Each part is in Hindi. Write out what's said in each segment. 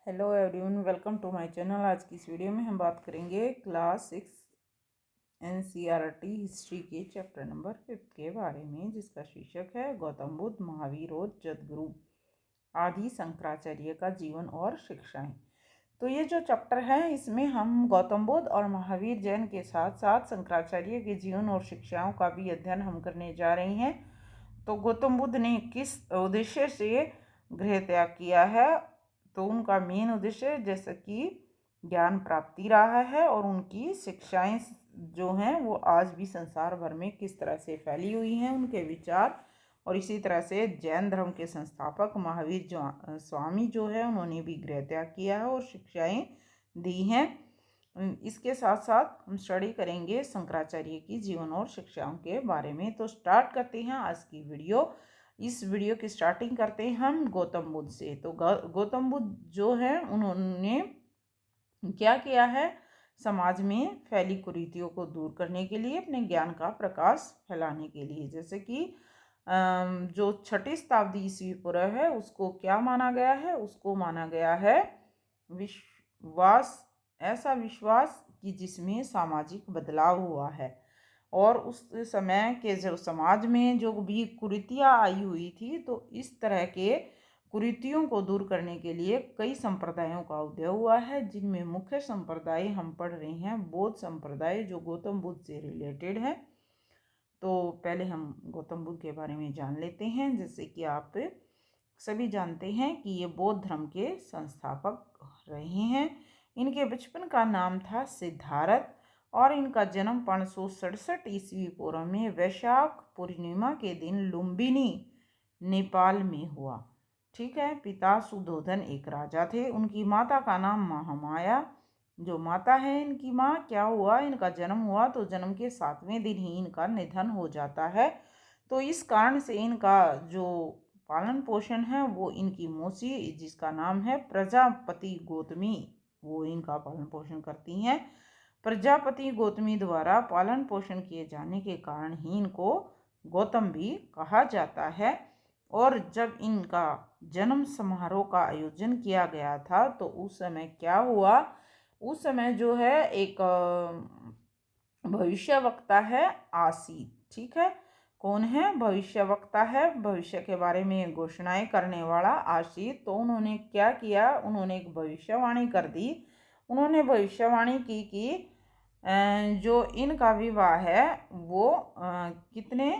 Hello everyone, welcome to my channel. आज की इस वीडियो में हम बात करेंगे क्लास 6 एनसीईआरटी हिस्ट्री के चैप्टर नंबर 5 के बारे में, जिसका शीर्षक है गौतम बुद्ध, महावीर और जगद्गुरु आदि शंकराचार्य का जीवन और शिक्षाएं। तो ये जो चैप्टर है, इसमें हम गौतम बुद्ध और महावीर जैन के साथ साथ शंकराचार्य के जीवन और शिक्षाओं का भी अध्ययन हम करने जा रहे हैं। तो गौतम बुद्ध ने किस उद्देश्य से गृह त्याग किया है, तो उनका मेन उद्देश्य जैसे कि ज्ञान प्राप्ति रहा है, और उनकी शिक्षाएं जो हैं वो आज भी संसार भर में किस तरह से फैली हुई हैं, उनके विचार। और इसी तरह से जैन धर्म के संस्थापक महावीर स्वामी जो है, उन्होंने भी गृह त्याग किया है और शिक्षाएं दी हैं। इसके साथ साथ हम स्टडी करेंगे शंकराचार्य की जीवन और शिक्षाओं के बारे में। तो स्टार्ट करते हैं आज की वीडियो। इस वीडियो की स्टार्टिंग करते हैं हम गौतम बुद्ध से। तो गौतम बुद्ध जो है, उन्होंने क्या किया है, समाज में फैली कुरीतियों को दूर करने के लिए, अपने ज्ञान का प्रकाश फैलाने के लिए। जैसे कि जो 6ठी शताब्दी ईस्वी पूर्व है, उसको क्या माना गया है, उसको माना गया है विश्वास, ऐसा विश्वास कि जिसमें सामाजिक बदलाव हुआ है। और उस समय के जो समाज में जो भी कुरीतियाँ आई हुई थी, तो इस तरह के कुरीतियों को दूर करने के लिए कई संप्रदायों का उदय हुआ है, जिनमें मुख्य संप्रदाय हम पढ़ रहे हैं बौद्ध संप्रदाय, जो गौतम बुद्ध से रिलेटेड है। तो पहले हम गौतम बुद्ध के बारे में जान लेते हैं। जैसे कि आप सभी जानते हैं कि ये बौद्ध धर्म के संस्थापक रहे हैं। इनके बचपन का नाम था सिद्धार्थ, और इनका जन्म 567 ईस्वी पूर्व में वैशाख पूर्णिमा के दिन लुम्बिनी, नेपाल में हुआ। ठीक है। पिता सुधोधन एक राजा थे। उनकी माता का नाम महामाया। जो माता है, इनकी माँ, क्या हुआ, इनका जन्म हुआ तो जन्म के 7वें दिन ही इनका निधन हो जाता है। तो इस कारण से इनका जो पालन पोषण है वो इनकी मौसी, जिसका नाम है प्रजापति गौतमी, वो इनका पालन पोषण करती हैं। प्रजापति गौतमी द्वारा पालन पोषण किए जाने के कारण ही इनको गौतम भी कहा जाता है। और जब इनका जन्म समारोह का आयोजन किया गया था, तो उस समय क्या हुआ, उस समय जो है एक भविष्यवक्ता है आसीत। ठीक है। कौन है? भविष्यवक्ता है, भविष्य के बारे में घोषणाएं करने वाला आसीत। तो उन्होंने क्या किया, उन्होंने एक भविष्यवाणी कर दी। उन्होंने भविष्यवाणी की कि जो इनका विवाह है वो कितने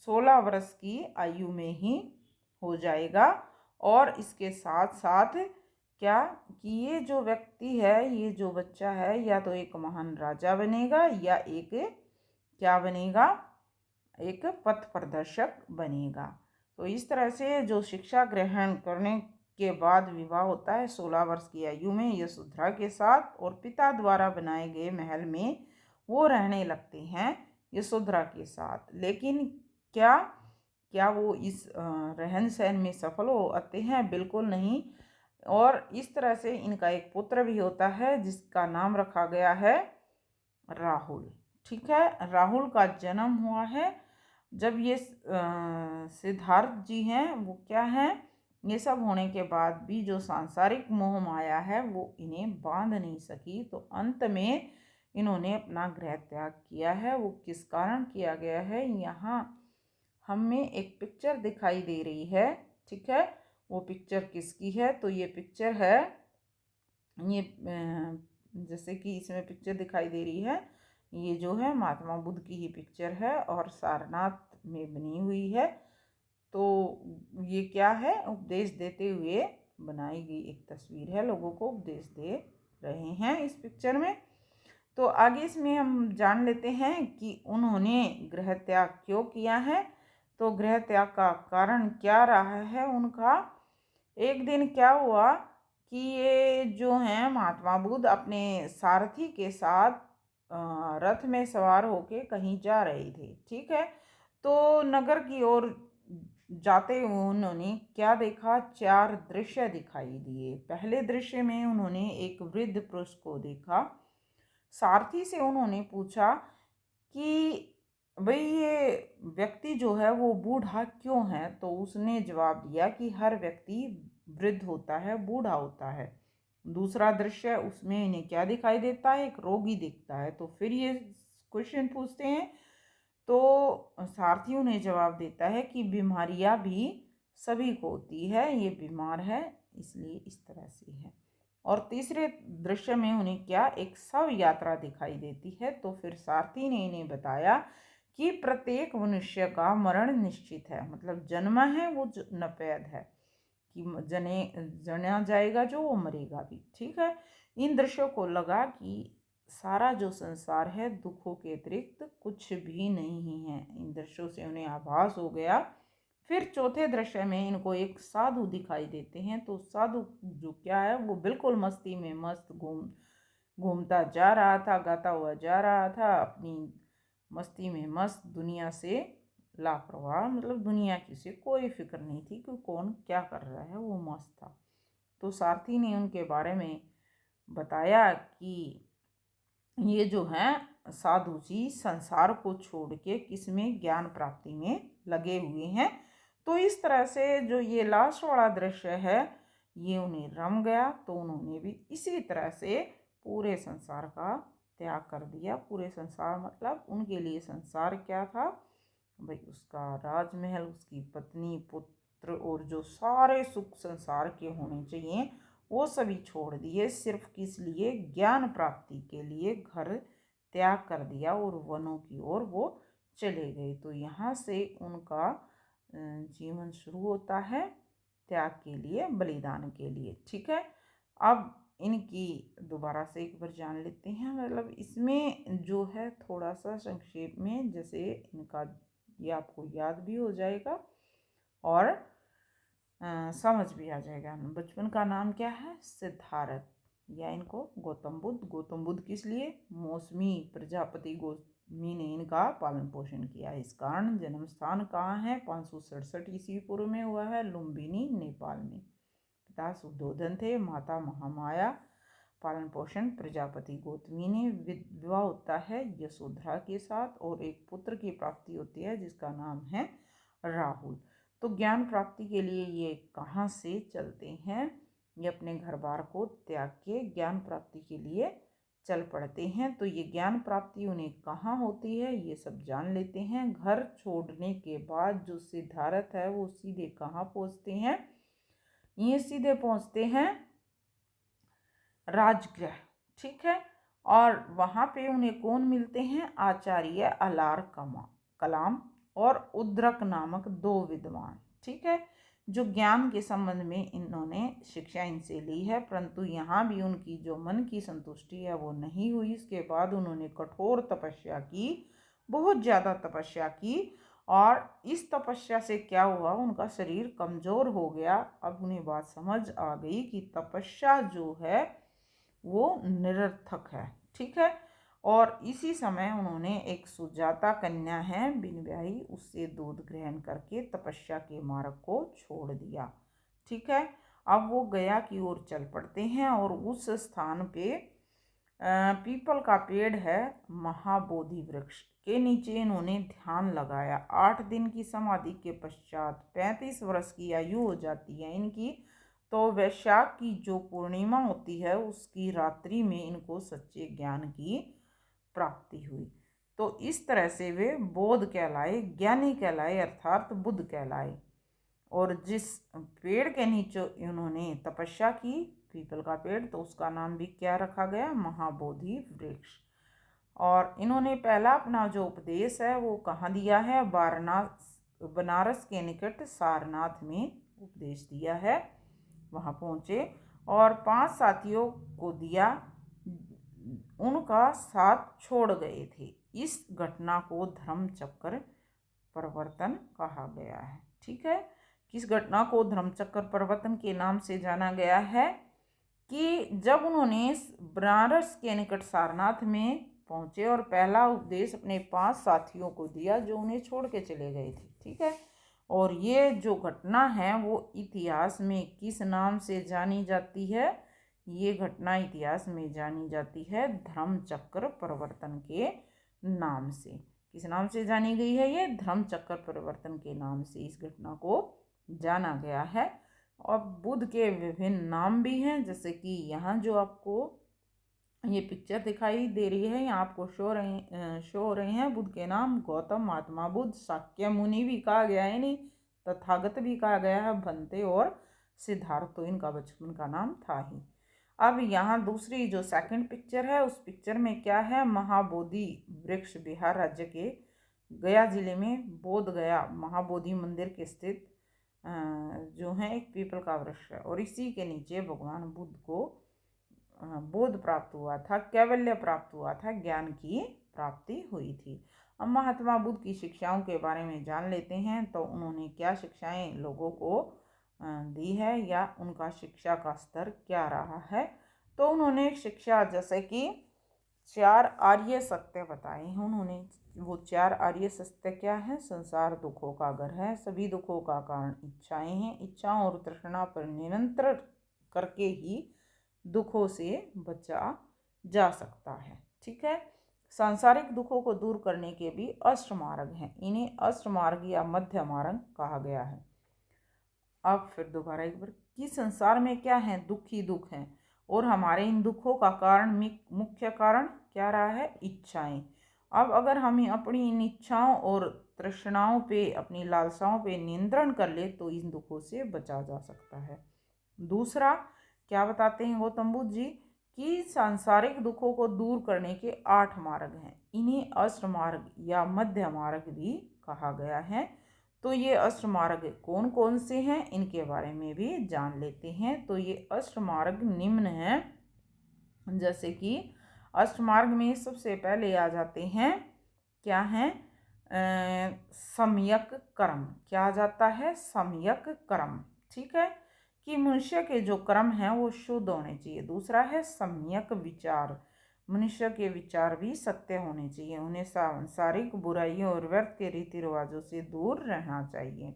16 वर्ष की आयु में ही हो जाएगा। और इसके साथ साथ क्या कि ये जो व्यक्ति है, ये जो बच्चा है, या तो एक महान राजा बनेगा या एक क्या बनेगा, एक पथ प्रदर्शक बनेगा। तो इस तरह से जो शिक्षा ग्रहण करने के बाद विवाह होता है 16 वर्ष की आयु में यशोधरा के साथ, और पिता द्वारा बनाए गए महल में वो रहने लगते हैं यशोधरा के साथ। लेकिन क्या क्या वो इस रहन सहन में सफल हो आते हैं? बिल्कुल नहीं। और इस तरह से इनका एक पुत्र भी होता है, जिसका नाम रखा गया है राहुल। ठीक है। राहुल का जन्म हुआ है जब ये सिद्धार्थ जी हैं, वो क्या हैं, ये सब होने के बाद भी जो सांसारिक मोह माया है वो इन्हें बांध नहीं सकी। तो अंत में इन्होंने अपना गृह त्याग किया है। वो किस कारण किया गया है, यहाँ हमें एक पिक्चर दिखाई दे रही है। ठीक है। वो पिक्चर किसकी है? तो ये पिक्चर है, ये जैसे कि इसमें पिक्चर दिखाई दे रही है, ये जो है महात्मा बुद्ध की ही पिक्चर है और सारनाथ में बनी हुई है। तो ये क्या है, उपदेश देते हुए बनाई गई एक तस्वीर है, लोगों को उपदेश दे रहे हैं इस पिक्चर में। तो आगे इसमें हम जान लेते हैं कि उन्होंने गृह त्याग क्यों किया है। तो गृह त्याग का कारण क्या रहा है उनका। एक दिन क्या हुआ कि ये जो हैं महात्मा बुद्ध अपने सारथी के साथ रथ में सवार होके कहीं जा रहे थे। ठीक है। तो नगर की ओर जाते हुए उन्होंने क्या देखा, 4 दृश्य दिखाई दिए। पहले दृश्य में उन्होंने एक वृद्ध पुरुष को देखा। सारथी से उन्होंने पूछा कि भाई ये व्यक्ति जो है वो बूढ़ा क्यों है। तो उसने जवाब दिया कि हर व्यक्ति वृद्ध होता है, बूढ़ा होता है। दूसरा दृश्य, उसमें इन्हें क्या दिखाई देता है? एक रोगी दिखता है। तो फिर ये क्वेश्चन पूछते हैं, तो सारथी ने जवाब देता है कि बीमारियां भी सभी को होती है, ये बीमार है इसलिए इस तरह से है। और तीसरे दृश्य में उन्हें क्या? एक शव यात्रा दिखाई देती है। तो फिर सारथी ने इन्हें बताया कि प्रत्येक मनुष्य का मरण निश्चित है, मतलब जन्म है वो नपैद है, कि जना जाएगा जो, वो मरेगा भी। ठीक है। इन दृश्यों को लगा कि सारा जो संसार है दुखों के अतिरिक्त कुछ भी नहीं है। इन दृश्यों से उन्हें आभास हो गया। फिर चौथे दृश्य में इनको एक साधु दिखाई देते हैं। तो साधु जो क्या है, वो बिल्कुल मस्ती में मस्त घूमता जा रहा था, गाता हुआ जा रहा था, अपनी मस्ती में मस्त, दुनिया से लापरवाह, मतलब दुनिया की से कोई फिक्र नहीं थी कि कौन क्या कर रहा है, वो मस्त था। तो सारथी ने उनके बारे में बताया कि ये जो है साधु जी संसार को छोड़ के किसमें? ज्ञान प्राप्ति में लगे हुए हैं। तो इस तरह से जो ये लास्ट वाला दृश्य है ये उन्हें रम गया। तो उन्होंने भी इसी तरह से पूरे संसार का त्याग कर दिया। पूरे संसार मतलब उनके लिए संसार क्या था भाई? उसका राजमहल, उसकी पत्नी, पुत्र और जो सारे सुख संसार के होने चाहिए वो सभी छोड़ दिए। सिर्फ किस लिए? ज्ञान प्राप्ति के लिए घर त्याग कर दिया और वनों की ओर वो चले गए। तो यहाँ से उनका जीवन शुरू होता है त्याग के लिए, बलिदान के लिए। ठीक है। अब इनकी दोबारा से एक बार जान लेते हैं। मतलब इसमें जो है थोड़ा सा संक्षेप में, जैसे इनका ये आपको याद भी हो जाएगा और समझ भी आ जाएगा। बचपन का नाम क्या है? सिद्धार्थ, या इनको गौतम बुद्ध। गौतम बुद्ध किस लिए? मौसमी प्रजापति गौतमी ने इनका पालन पोषण किया। इस कारण जन्म स्थान कहाँ है? 567 ईस्वी पूर्व में हुआ है, लुम्बिनी, नेपाल में। पिता शुद्धोधन थे, माता महामाया। पालन पोषण प्रजापति गौतमी ने। विवाह होता है यशोधरा के साथ और एक पुत्र की प्राप्ति होती है जिसका नाम है राहुल। तो ज्ञान प्राप्ति के लिए ये कहाँ से चलते हैं? ये अपने घर बार को त्याग के ज्ञान प्राप्ति के लिए चल पड़ते हैं। तो ये ज्ञान प्राप्ति उन्हें कहाँ होती है ये सब जान लेते हैं। घर छोड़ने के बाद जो सिद्धार्थ है वो सीधे कहाँ पहुँचते हैं? ये सीधे पहुँचते हैं राजगृह। ठीक है। और वहाँ पे उन्हें कौन मिलते हैं? आचार्य अलार कलाम और उद्रक नामक 2 विद्वान। ठीक है। जो ज्ञान के संबंध में इन्होंने शिक्षा इनसे ली है, परंतु यहाँ भी उनकी जो मन की संतुष्टि है वो नहीं हुई। इसके बाद उन्होंने कठोर तपस्या की, बहुत ज़्यादा तपस्या की, और इस तपस्या से क्या हुआ? उनका शरीर कमज़ोर हो गया। अब उन्हें बात समझ आ गई कि तपस्या जो है वो निरर्थक है। ठीक है। और इसी समय उन्होंने एक सुजाता कन्या है बिन ब्याही, उससे दूध ग्रहण करके तपस्या के मार्ग को छोड़ दिया। ठीक है। अब वो गया की ओर चल पड़ते हैं और उस स्थान पे पीपल का पेड़ है, महाबोधि वृक्ष के नीचे इन्होंने ध्यान लगाया। 8 दिन की समाधि के पश्चात 35 वर्ष की आयु हो जाती है इनकी। तो वैशाख की जो पूर्णिमा होती है उसकी रात्रि में इनको सच्चे ज्ञान की प्राप्ति हुई। तो इस तरह से वे बोध कहलाए, ज्ञानी कहलाए, अर्थात बुद्ध कहलाए। और जिस पेड़ के नीचे इन्होंने तपस्या की, पीपल का पेड़, तो उसका नाम भी क्या रखा गया? महाबोधि वृक्ष। और इन्होंने पहला अपना जो उपदेश है वो कहाँ दिया है? बनारस के निकट सारनाथ में उपदेश दिया है। वहाँ पहुँचे और 5 साथियों को दिया, उनका साथ छोड़ गए थे। इस घटना को धर्म चक्र परिवर्तन कहा गया है। ठीक है। किस घटना को धर्म चक्र परिवर्तन के नाम से जाना गया है? कि जब उन्होंने बनारस के निकट सारनाथ में पहुँचे और पहला उपदेश अपने 5 साथियों को दिया जो उन्हें छोड़ के चले गए थे। ठीक है। और ये जो घटना है वो इतिहास में किस नाम से जानी जाती है? ये घटना इतिहास में जानी जाती है धर्म चक्र परिवर्तन के नाम से। किस नाम से जानी गई है? ये धर्म चक्र परिवर्तन के नाम से इस घटना को जाना गया है। अब बुध के विभिन्न नाम भी हैं, जैसे कि यहाँ जो आपको ये पिक्चर दिखाई दे रही है, यहाँ आपको शो हो रहे हैं बुध के नाम। गौतम, महात्मा बुद्ध, शाक्य मुनि भी कहा गया है, नहीं तथागत भी कहा गया है, भंते और सिद्धार्थ तो इनका बचपन का नाम था ही। अब यहाँ दूसरी जो सेकंड पिक्चर है, उस पिक्चर में क्या है, महाबोधि वृक्ष बिहार राज्य के गया जिले में बोध गया महाबोधि मंदिर के स्थित जो है एक पीपल का वृक्ष है, और इसी के नीचे भगवान बुद्ध को बोध प्राप्त हुआ था, कैवल्य प्राप्त हुआ था, ज्ञान की प्राप्ति हुई थी। अब महात्मा बुद्ध की शिक्षाओं के बारे में जान लेते हैं। तो उन्होंने क्या शिक्षाएं लोगों को दी है, या उनका शिक्षा का स्तर क्या रहा है। तो उन्होंने शिक्षा जैसे कि 4 आर्य सत्य बताए हैं उन्होंने। वो 4 आर्य सत्य क्या है, संसार दुखों का घर है, सभी दुखों का कारण इच्छाएं हैं, इच्छाओं और तृष्णा पर नियंत्रण करके ही दुखों से बचा जा सकता है। ठीक है, सांसारिक दुखों को दूर करने के भी अष्टमार्ग हैं, इन्हें अष्टमार्ग या मध्य मार्ग कहा गया है। अब फिर दोबारा एक बार कि संसार में क्या है, दुख ही दुख हैं, और हमारे इन दुखों का कारण मुख्य कारण क्या रहा है, इच्छाएं। अब अगर हम अपनी इन इच्छाओं और तृष्णाओं पे, अपनी लालसाओं पे नियंत्रण कर ले तो इन दुखों से बचा जा सकता है। दूसरा क्या बताते हैं गौतम बुद्ध जी कि सांसारिक दुखों को दूर करने के 8 मार्ग हैं, इन्हें अष्टमार्ग या मध्य मार्ग भी कहा गया है। तो ये अष्टमार्ग कौन कौन से हैं, इनके बारे में भी जान लेते हैं। तो ये अष्टमार्ग निम्न हैं, जैसे कि अष्टमार्ग में सबसे पहले आ जाते हैं, क्या है, सम्यक कर्म। क्या आ जाता है, सम्यक कर्म। ठीक है, कि मनुष्य के जो कर्म हैं वो शुद्ध होने चाहिए। दूसरा है सम्यक विचार, मनुष्य के विचार भी सत्य होने चाहिए, उन्हें सांसारिक बुराइयों और व्यर्थ के रीति रिवाजों से दूर रहना चाहिए।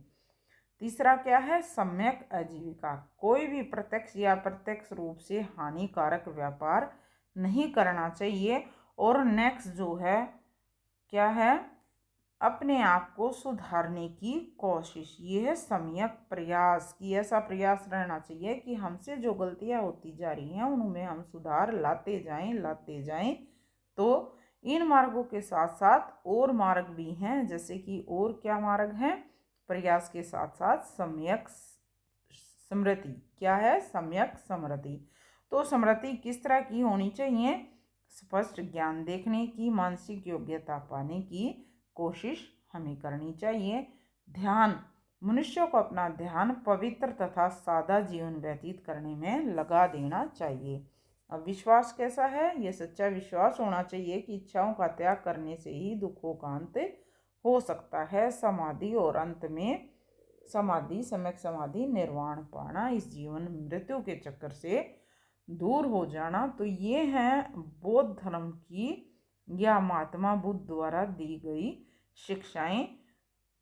तीसरा क्या है, सम्यक आजीविका, कोई भी प्रत्यक्ष या प्रत्यक्ष रूप से हानिकारक व्यापार नहीं करना चाहिए। और नेक्स्ट जो है क्या है, अपने आप को सुधारने की कोशिश, ये है सम्यक प्रयास, की ऐसा प्रयास रहना चाहिए कि हमसे जो गलतियां होती जा रही हैं उनमें हम सुधार लाते जाएं। तो इन मार्गों के साथ साथ और मार्ग भी हैं, जैसे कि और क्या मार्ग हैं, प्रयास के साथ साथ सम्यक स्मृति। क्या है, सम्यक स्मृति। तो स्मृति किस तरह की होनी चाहिए, स्पष्ट ज्ञान देखने की, मानसिक योग्यता पाने की कोशिश हमें करनी चाहिए। ध्यान, मनुष्य को अपना ध्यान पवित्र तथा सादा जीवन व्यतीत करने में लगा देना चाहिए। अब विश्वास कैसा है, ये सच्चा विश्वास होना चाहिए कि इच्छाओं का त्याग करने से ही दुखों का अंत हो सकता है। समाधि, और अंत में समाधि, सम्यक समाधि, निर्वाण पाना, इस जीवन मृत्यु के चक्कर से दूर हो जाना। तो ये हैं बौद्ध धर्म की या महात्मा बुद्ध द्वारा दी गई शिक्षाएं।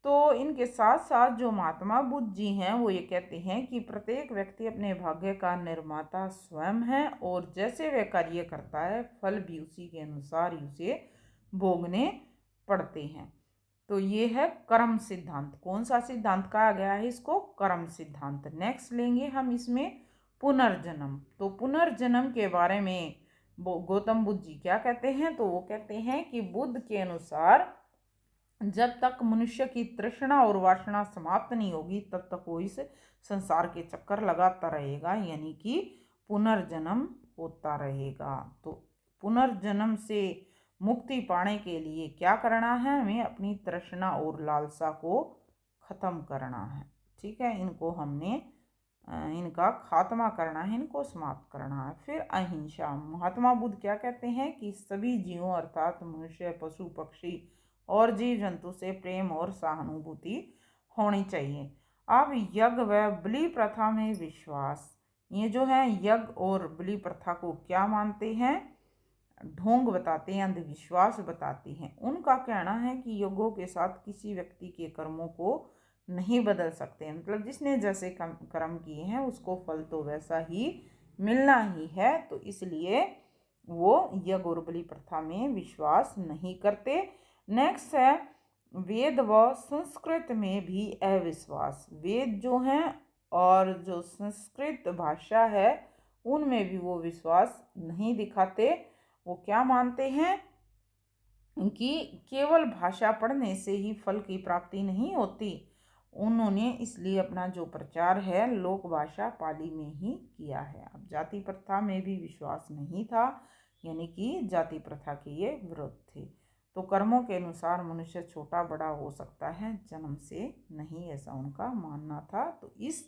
तो इनके साथ साथ जो महात्मा बुद्ध जी हैं वो ये कहते हैं कि प्रत्येक व्यक्ति अपने भाग्य का निर्माता स्वयं है, और जैसे वह कार्य करता है फल भी उसी के अनुसार ही उसे भोगने पड़ते हैं। तो ये है कर्म सिद्धांत। कौन सा सिद्धांत कहा गया है इसको, कर्म सिद्धांत। नेक्स्ट लेंगे हम इसमें पुनर्जन्म। तो पुनर्जन्म के बारे में गौतम बुद्ध जी क्या कहते हैं, तो वो कहते हैं कि बुद्ध के अनुसार जब तक मनुष्य की तृष्णा और वासना समाप्त नहीं होगी तब तक वो इस संसार के चक्कर लगाता रहेगा, यानी कि पुनर्जन्म होता रहेगा। तो पुनर्जन्म से मुक्ति पाने के लिए क्या करना है, हमें अपनी तृष्णा और लालसा को खत्म करना है। ठीक है, इनको हमने इनका खात्मा करना है, इनको समाप्त करना है। फिर अहिंसा, महात्मा बुद्ध क्या कहते हैं कि सभी जीवों अर्थात मनुष्य, पशु, पक्षी और जीव जंतु से प्रेम और सहानुभूति होनी चाहिए। अब यज्ञ व बलि प्रथा में विश्वास, ये जो है यज्ञ और बलि प्रथा को क्या मानते हैं, ढोंग बताते हैं, अंधविश्वास बताते हैं। उनका कहना है कि यज्ञों के साथ किसी व्यक्ति के कर्मों को नहीं बदल सकते, मतलब जिसने जैसे कर्म किए हैं उसको फल तो वैसा ही मिलना ही है। तो इसलिए वो यज्ञ और बलि प्रथा में विश्वास नहीं करते। नेक्स्ट है वेद व संस्कृत में भी अविश्वास। वेद जो हैं और जो संस्कृत भाषा है उनमें भी वो विश्वास नहीं दिखाते। वो क्या मानते हैं कि केवल भाषा पढ़ने से ही फल की प्राप्ति नहीं होती। उन्होंने इसलिए अपना जो प्रचार है लोक भाषा पाली में ही किया है। अब जाति प्रथा में भी विश्वास नहीं था, यानी कि जाति प्रथा के ये विरोध थे। तो कर्मों के अनुसार मनुष्य छोटा बड़ा हो सकता है, जन्म से नहीं, ऐसा उनका मानना था। तो इस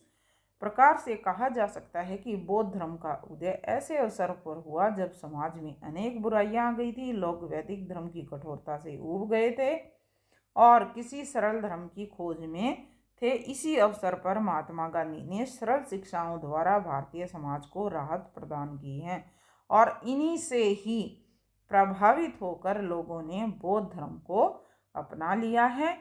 प्रकार से कहा जा सकता है कि बौद्ध धर्म का उदय ऐसे अवसर पर हुआ जब समाज में अनेक बुराइयां आ गई थी, लोग वैदिक धर्म की कठोरता से ऊब गए थे और किसी सरल धर्म की खोज में थे। इसी अवसर पर महात्मा गांधी ने सरल शिक्षाओं द्वारा भारतीय समाज को राहत प्रदान की है और इन्हीं से ही प्रभावित होकर लोगों ने बौद्ध धर्म को अपना लिया है।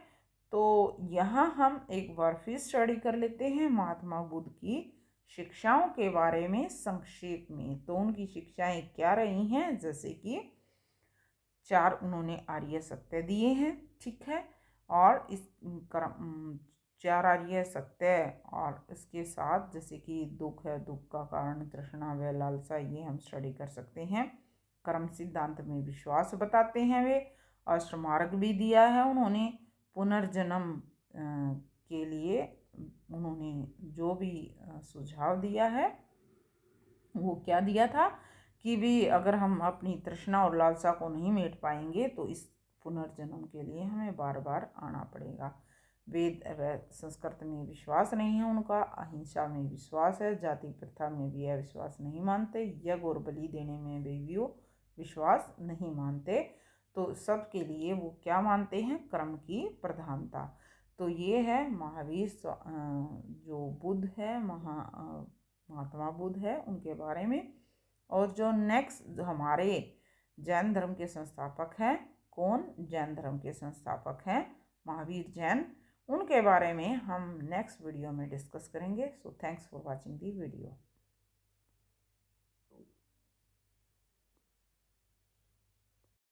तो यहाँ हम एक बार फिर स्टडी कर लेते हैं महात्मा बुद्ध की शिक्षाओं के बारे में संक्षेप में। तो उनकी शिक्षाएं क्या रही हैं, जैसे कि 4 उन्होंने आर्य सत्य दिए हैं, ठीक है, और इस 4 आर्य सत्य और इसके साथ जैसे कि दुख है, दुख का कारण तृष्णा व लालसा, ये हम स्टडी कर सकते हैं। कर्म सिद्धांत में विश्वास बताते हैं वे। अष्टमार्ग भी दिया है उन्होंने। पुनर्जन्म के लिए उन्होंने जो भी सुझाव दिया है वो क्या दिया था कि भी अगर हम अपनी तृष्णा और लालसा को नहीं मेट पाएंगे तो इस पुनर्जन्म के लिए हमें बार बार आना पड़ेगा। वेद व संस्कृत में विश्वास नहीं है उनका। अहिंसा में विश्वास है। जाति प्रथा में भी यह विश्वास नहीं मानते। यज्ञ और बलि देने में भी वो विश्वास नहीं मानते। तो सबके लिए वो क्या मानते हैं, कर्म की प्रधानता। तो ये है महावीर जो बुद्ध है, महात्मा बुद्ध है, उनके बारे में। और जो नेक्स्ट हमारे जैन धर्म के संस्थापक हैं, कौन, जैन धर्म के संस्थापक हैं महावीर जैन, उनके बारे में हम नेक्स्ट वीडियो में डिस्कस करेंगे। So thanks for watching the video.